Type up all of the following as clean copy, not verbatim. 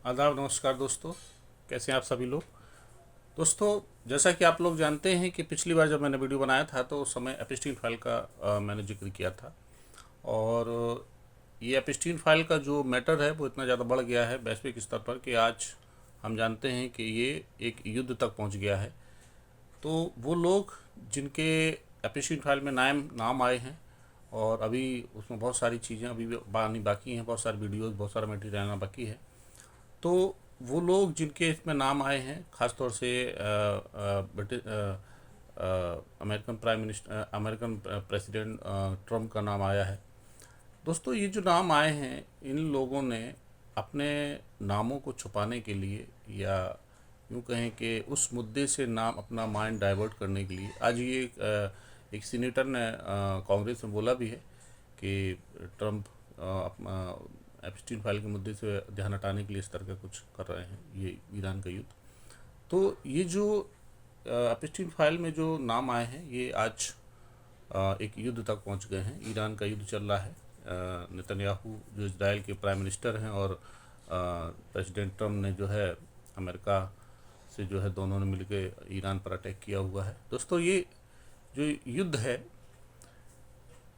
आदाब, नमस्कार दोस्तों। कैसे हैं आप सभी लोग। दोस्तों, जैसा कि आप लोग जानते हैं कि पिछली बार जब मैंने वीडियो बनाया था तो उस समय एपिस्टीन फाइल का मैंने जिक्र किया था। और ये एपिस्टीन फाइल का जो मैटर है वो इतना ज़्यादा बढ़ गया है वैश्विक स्तर पर कि आज हम जानते हैं कि ये एक युद्ध तक पहुंच गया है। तो वो लोग जिनके एपिस्टीन फाइल में नाम नाम आए हैं और अभी उसमें बहुत सारी चीज़ें अभी भी बानी बाकी हैं, बहुत सारी वीडियोज़, बहुत सारा मटेरियल आना बाकी है। तो वो लोग जिनके इसमें नाम आए हैं, ख़ास तौर से ब्रिटिश अमेरिकन प्रेसिडेंट ट्रम्प का नाम आया है। दोस्तों, ये जो नाम आए हैं, इन लोगों ने अपने नामों को छुपाने के लिए या यूँ कहें कि उस मुद्दे से नाम अपना माइंड डाइवर्ट करने के लिए आज ये एक सीनेटर ने कांग्रेस में बोला भी है कि ट्रम्प एप्स्टीन फाइल के मुद्दे से ध्यान हटाने के लिए इस तरह का कुछ कर रहे हैं, ये ईरान का युद्ध। तो ये जो एप्स्टीन फाइल में जो नाम आए हैं ये आज एक युद्ध तक पहुंच गए हैं। ईरान का युद्ध चल रहा है। नेतन्याहू जो इजराइल के प्राइम मिनिस्टर हैं और प्रेसिडेंट ट्रम्प ने जो है अमेरिका से जो है दोनों ने मिलकर ईरान पर अटैक किया हुआ है। दोस्तों, ये जो युद्ध है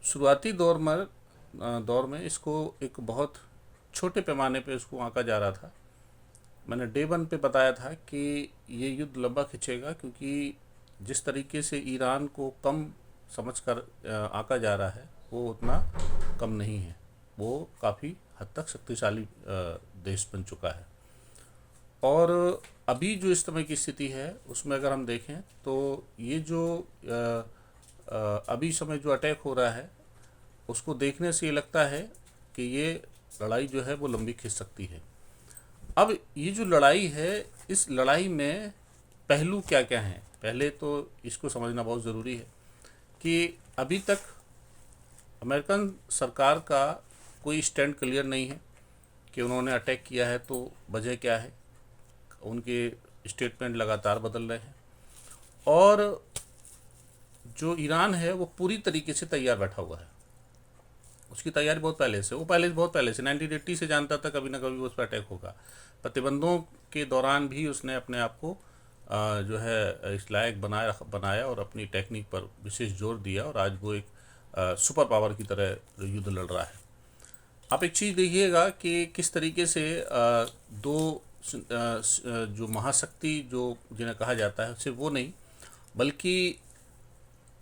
शुरुआती दौर में इसको एक बहुत छोटे पैमाने पे इसको आंका जा रहा था। मैंने डे वन पे बताया था कि ये युद्ध लंबा खिंचेगा क्योंकि जिस तरीके से ईरान को कम समझकर आंका जा रहा है वो उतना कम नहीं है। वो काफ़ी हद तक शक्तिशाली देश बन चुका है। और अभी जो इस समय की स्थिति है उसमें अगर हम देखें तो ये जो अभी समय जो अटैक हो रहा है उसको देखने से ये लगता है कि ये लड़ाई जो है वो लंबी खिंच सकती है। अब ये जो लड़ाई है, इस लड़ाई में पहलू क्या क्या हैं, पहले तो इसको समझना बहुत ज़रूरी है कि अभी तक अमेरिकन सरकार का कोई स्टैंड क्लियर नहीं है कि उन्होंने अटैक किया है तो वजह क्या है। उनके स्टेटमेंट लगातार बदल रहे हैं और जो ईरान है वो पूरी तरीके से तैयार बैठा हुआ है। उसकी तैयारी बहुत पहले से, वो बहुत पहले से 1980 से जानता था कभी ना कभी उस पर अटैक होगा। प्रतिबंधों के दौरान भी उसने अपने आप को जो है इस लायक बनाया और अपनी टेक्निक पर विशेष जोर दिया और आज वो एक सुपर पावर की तरह युद्ध लड़ रहा है। आप एक चीज़ देखिएगा कि किस तरीके से दो जो महाशक्ति जो जिन्हें कहा जाता है सिर्फ वो नहीं, बल्कि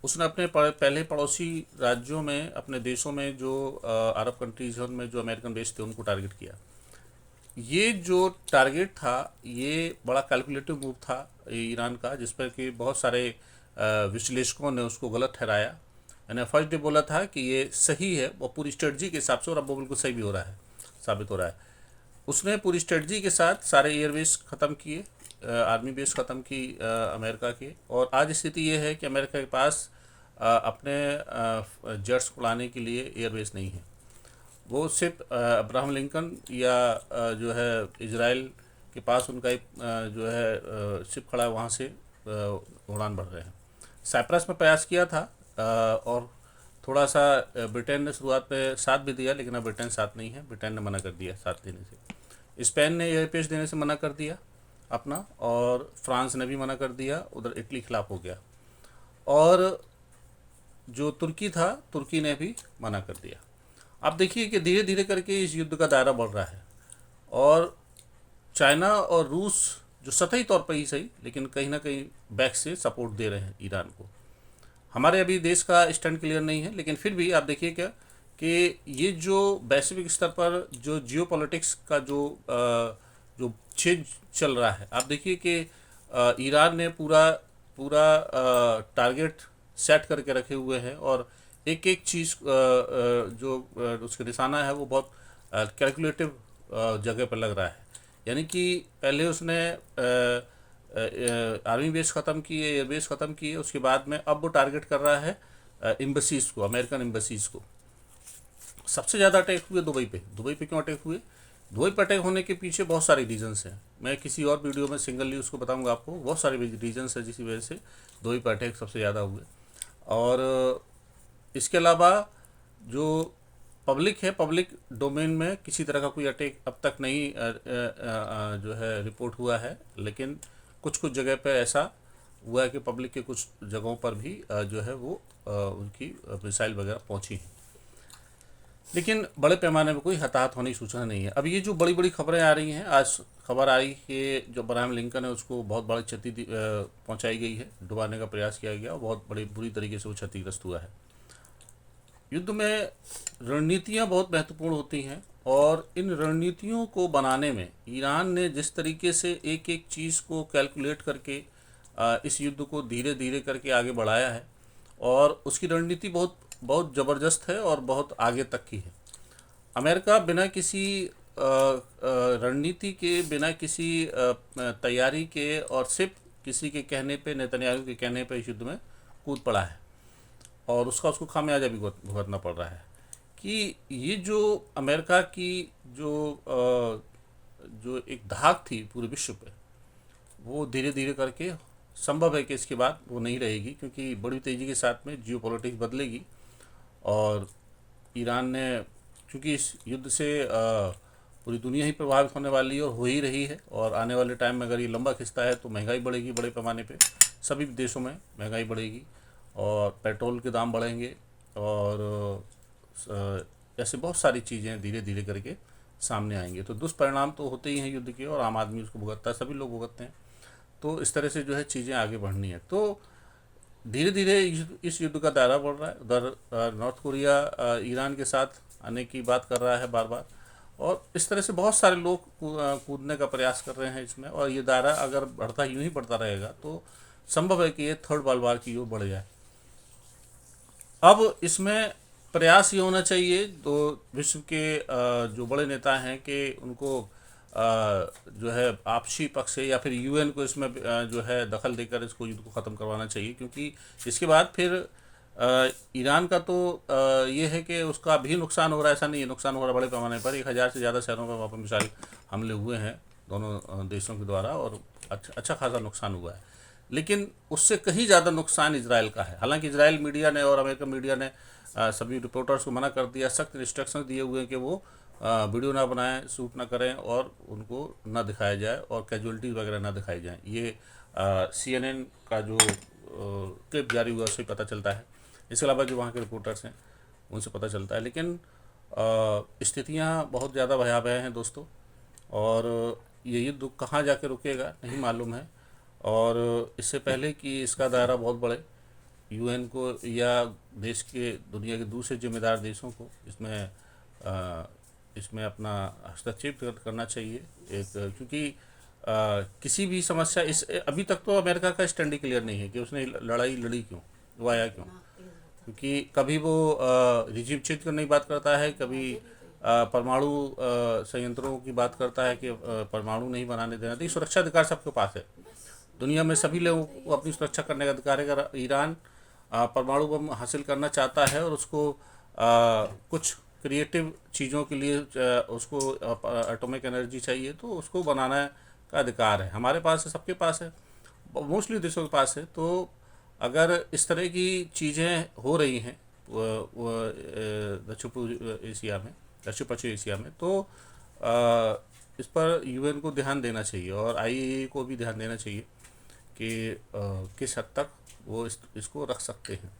उसने अपने पहले पड़ोसी राज्यों में, अपने देशों में जो अरब कंट्रीज हैं उनमें जो अमेरिकन बेस थे उनको टारगेट किया। ये जो टारगेट था ये बड़ा कैलकुलेटिव मूव था ईरान का, जिस पर कि बहुत सारे विश्लेषकों ने उसको गलत ठहराया। मैंने फर्स्ट डे बोला था कि ये सही है, वो पूरी स्ट्रेटजी के हिसाब से, और अब वो बिल्कुल सही भी हो रहा है, साबित हो रहा है। उसने पूरी स्ट्रेटजी के साथ सारे एयरबेस ख़त्म किए, आर्मी बेस ख़त्म की अमेरिका के। और आज स्थिति ये है कि अमेरिका के पास अपने जेट्स उड़ाने के लिए एयरबेस नहीं है। वो सिर्फ अब्राहम लिंकन या जो है इजराइल के पास उनका एक जो है शिप खड़ा है, वहाँ से उड़ान बढ़ रहे हैं। साइप्रस में प्रयास किया था और थोड़ा सा ब्रिटेन ने शुरुआत में साथ भी दिया, लेकिन अब ब्रिटेन साथ नहीं है, ब्रिटेन ने मना कर दिया साथ देने से। स्पेन ने एयरबेस देने से मना कर दिया अपना, और फ्रांस ने भी मना कर दिया, उधर इटली खिलाफ हो गया। और जो तुर्की था, तुर्की ने भी मना कर दिया। आप देखिए कि धीरे धीरे करके इस युद्ध का दायरा बढ़ रहा है और चाइना और रूस जो सतही तौर पर ही सही, लेकिन कहीं ना कहीं बैक से सपोर्ट दे रहे हैं ईरान को। हमारे अभी देश का स्टैंड क्लियर नहीं है, लेकिन फिर भी आप देखिए क्या कि ये जो वैश्विक स्तर पर जो जियो पॉलिटिक्स का जो चेंज चल रहा है, आप देखिए कि ईरान ने पूरा पूरा टारगेट सेट करके रखे हुए हैं और एक एक चीज़ जो उसके निशाना है वो बहुत कैलकुलेटिव जगह पर लग रहा है। यानी कि पहले उसने आर्मी बेस ख़त्म किए, एयर बेस ख़त्म किए, उसके बाद में अब वो टारगेट कर रहा है एम्बसीज़ को, अमेरिकन एम्बसीज़ को। सबसे ज़्यादा अटैक हुए दुबई पे। दुबई पे क्यों अटैक हुए? दुबई पे अटैक होने के पीछे बहुत सारे रीजंस हैं। मैं किसी और वीडियो में सिंगली उसको बताऊंगा आपको। बहुत सारे रीजंस हैं जिसकी वजह से दुबई पे अटैक सबसे ज़्यादा हुए। और इसके अलावा जो पब्लिक है, पब्लिक डोमेन में किसी तरह का कोई अटैक अब तक नहीं जो है रिपोर्ट हुआ है, लेकिन कुछ कुछ जगह पे ऐसा हुआ है कि पब्लिक के कुछ जगहों पर भी जो है वो उनकी मिसाइल वगैरह पहुंची हैं, लेकिन बड़े पैमाने पर कोई हताहत होने की सूचना नहीं है। अब ये जो बड़ी बड़ी खबरें आ रही हैं, आज खबर आई कि जो अब्राहम लिंकन है उसको बहुत बड़ी क्षति पहुंचाई गई है, डुबाने का प्रयास किया गया और बहुत बड़ी बुरी तरीके से वो क्षतिग्रस्त हुआ है। युद्ध में रणनीतियां बहुत महत्वपूर्ण होती हैं और इन रणनीतियों को बनाने में ईरान ने जिस तरीके से एक एक चीज़ को कैलकुलेट करके इस युद्ध को धीरे धीरे करके आगे बढ़ाया है और उसकी रणनीति बहुत बहुत ज़बरदस्त है और बहुत आगे तक की है। अमेरिका बिना किसी रणनीति के, बिना किसी तैयारी के और सिर्फ किसी के कहने पे, नेतन्याहू के कहने पे इस युद्ध में कूद पड़ा है और उसको खामियाजा भी भुगतना पड़ रहा है कि ये जो अमेरिका की जो एक धाक थी पूरे विश्व पे, वो धीरे धीरे करके संभव है कि इसके बाद वो नहीं रहेगी, क्योंकि बड़ी तेज़ी के साथ में जियोपॉलिटिक्स बदलेगी और ईरान ने, क्योंकि इस युद्ध से पूरी दुनिया ही प्रभावित होने वाली है और हो ही रही है और आने वाले टाइम में अगर ये लंबा खिंचता है तो महंगाई बढ़ेगी, बड़े पैमाने पे सभी देशों में महंगाई बढ़ेगी और पेट्रोल के दाम बढ़ेंगे और ऐसे बहुत सारी चीज़ें धीरे धीरे करके सामने आएंगे। तो दुष्परिणाम तो होते ही हैं युद्ध के और आम आदमी उसको भुगतता है, सभी लोग भुगतते हैं। तो इस तरह से जो है चीज़ें आगे बढ़नी है। तो धीरे धीरे इस युद्ध का दायरा बढ़ रहा है। उधर नॉर्थ कोरिया ईरान के साथ आने की बात कर रहा है बार बार और इस तरह से बहुत सारे लोग कूदने का प्रयास कर रहे हैं इसमें, और ये दायरा अगर बढ़ता यूं ही बढ़ता रहेगा तो संभव है कि ये थर्ड वर्ल्ड वार की ओर बढ़ जाए। अब इसमें प्रयास ये होना चाहिए तो विश्व के जो बड़े नेता हैं कि उनको जो है आपसी पक्ष से या फिर यूएन को इसमें जो है दखल देकर इसको युद्ध को ख़त्म करवाना चाहिए, क्योंकि इसके बाद फिर ईरान का तो ये है कि उसका भी नुकसान हो रहा है, ऐसा नहीं है नुकसान हो रहा है बड़े पैमाने पर। 1000 से ज़्यादा शहरों पर वहाँ पर मिसाइल हमले हुए हैं दोनों देशों के द्वारा और अच्छा खासा नुकसान हुआ है, लेकिन उससे कहीं ज़्यादा नुकसान इजराइल का है। हालांकि इजराइल मीडिया ने और अमेरिकन मीडिया ने सभी रिपोर्टर्स को मना कर दिया, सख्त इंस्ट्रक्शन दिए हुए हैं कि वो वीडियो ना बनाएं, शूट ना करें और उनको ना दिखाया जाए और कैजुअलिटीज़ वगैरह ना दिखाई जाएं। ये CNN का जो क्लिप जारी हुआ उससे पता चलता है, इसके अलावा जो वहाँ के रिपोर्टर्स हैं उनसे पता चलता है। लेकिन स्थितियाँ बहुत ज़्यादा भयावह हैं दोस्तों, और ये युद्ध कहाँ जाके रुकेगा नहीं मालूम है। और इससे पहले कि इसका दायरा बहुत बढ़े, यूएन को या देश के दुनिया के दूसरे जिम्मेदार देशों को इसमें अपना हस्तक्षेप करना चाहिए एक, क्योंकि किसी भी समस्या इस अभी तक तो अमेरिका का स्टैंड ही क्लियर नहीं है कि उसने लड़ाई लड़ी क्यों, वो आया क्यों, क्योंकि कभी वो रिजीम चेंज करने की बात करता है, कभी परमाणु संयंत्रों की बात करता है कि परमाणु नहीं बनाने देना। तो ये सुरक्षा अधिकार सबके पास है, दुनिया में सभी लोगों को अपनी सुरक्षा करने का अधिकार है। अगर ईरान परमाणु बम हासिल करना चाहता है और उसको कुछ क्रिएटिव चीज़ों के लिए उसको एटॉमिक एनर्जी चाहिए तो उसको बनाने का अधिकार है, हमारे पास है, सबके पास है, मोस्टली देशों के पास है। तो अगर इस तरह की चीज़ें हो रही हैं दक्षिण पश्चिम एशिया में तो इस पर यूएन को ध्यान देना चाहिए और IAEA को भी ध्यान देना चाहिए कि किस हद तक वो इसको रख सकते हैं।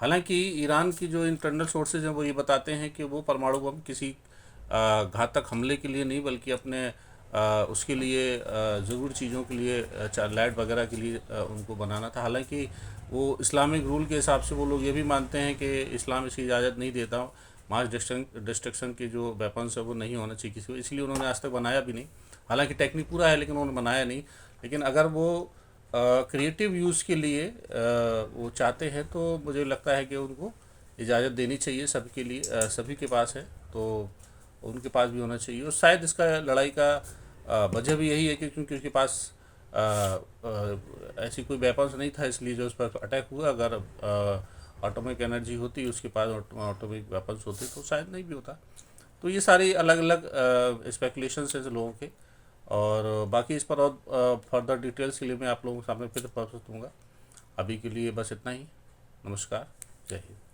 हालांकि ईरान की जो इंटरनल सोर्सेज हैं वो ये बताते हैं कि वो परमाणु बम किसी घातक हमले के लिए नहीं, बल्कि अपने उसके लिए ज़रूरी चीज़ों के लिए लाइट वगैरह के लिए उनको बनाना था। हालांकि वो इस्लामिक रूल के हिसाब से वो लोग ये भी मानते हैं कि इस्लाम इसकी इजाज़त नहीं देता, मास डिस्ट्रक्शन के जो वेपन्स है वो नहीं होना चाहिए किसी को, इसलिए उन्होंने आज तक बनाया भी नहीं। हालांकि टेक्निक पूरा है लेकिन उन्होंने बनाया नहीं। लेकिन अगर वो क्रिएटिव यूज़ के लिए वो चाहते हैं तो मुझे लगता है कि उनको इजाज़त देनी चाहिए, सबके लिए, सभी के पास है तो उनके पास भी होना चाहिए। और शायद इसका लड़ाई का वजह भी यही है कि क्योंकि उसके पास ऐसी कोई वेपन्स नहीं था, इसलिए जो उस पर अटैक हुआ। अगर एटॉमिक एनर्जी होती, उसके पास एटॉमिक वेपन्स होते तो शायद नहीं भी होता। तो ये सारी अलग अलग स्पेकुलेशंस हैं लोगों के, और बाकी इस पर और फर्दर डिटेल्स के लिए मैं आप लोगों के सामने फिर प्रस्तुत दूँगा। अभी के लिए बस इतना ही। नमस्कार, जय हिंद।